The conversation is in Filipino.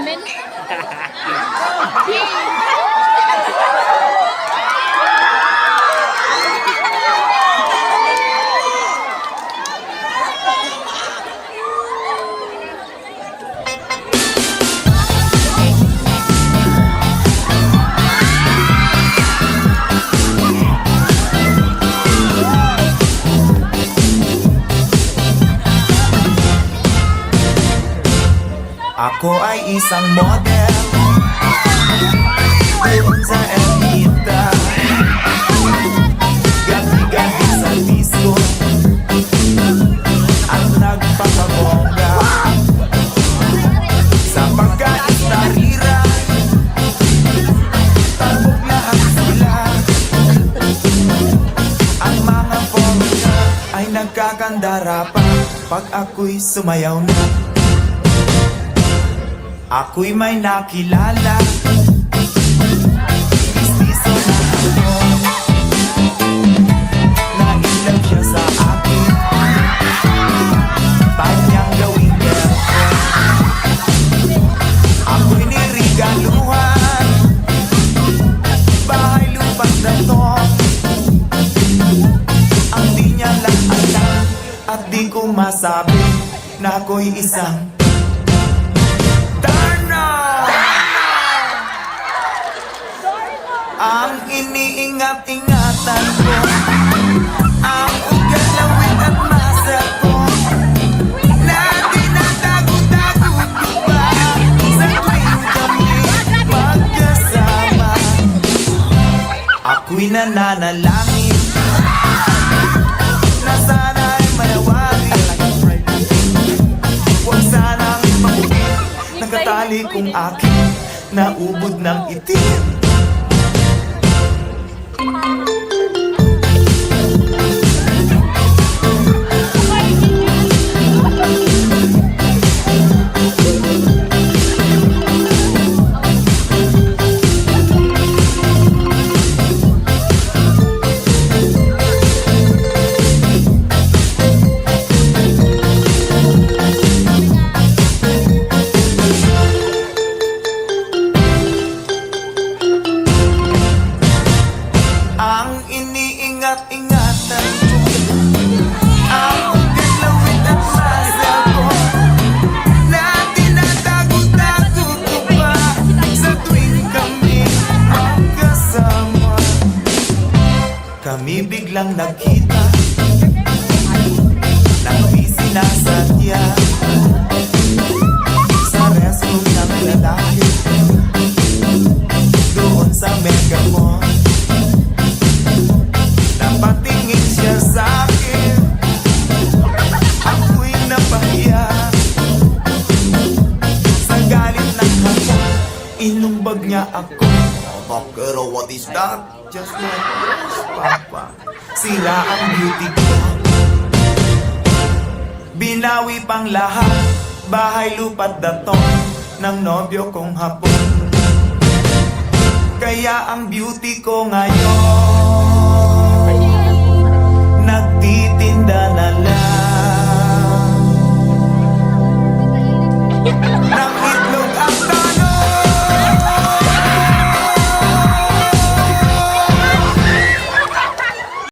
namin. Ako ay isang model doon sa Ermita, gabi-gabi sa disco ang nagpapabongga. Sa pagka-istarira, tabog lahat sila. Ang mga bongga ay nagkakandara pa pag ako'y sumayaw na. Ako'y may nakilala, mistiso na ako. Nailag siya sa akin, kanyang gawing girlfriend. Ako'y nirigaluhan, bahay lupas na to. Ang di niya lang alam at di ko masabi na ako'y isang ang iniingat-ingatan ko, ang ugalawin at masa ko, na tinatago-tago ko ba sa tuwing kami magkasama. Ako'y nananalangin na sana'y manawari, huwag sanang mabuhin nakatali kong aking naubod ng itim. Ang iniingat-ingatan ko, ang ugalawin at masa ko, na tinatago-tago ko ba sa tuwing kami magkasama. Kami biglang nagkita nang di sinasadya sa restroom ng lalaki doon sa Mega Mall. Napatingin siya sa'kin, ako'y napahiya. Sa galit ng hapon, inumbag niya ako. Bakero, what is that? Just like this, Papa. Sira ang beauty ko. Binawi pang lahat, bahay lupa't daton ng nobyo kong hapon. Kaya ang beauty ko ngayon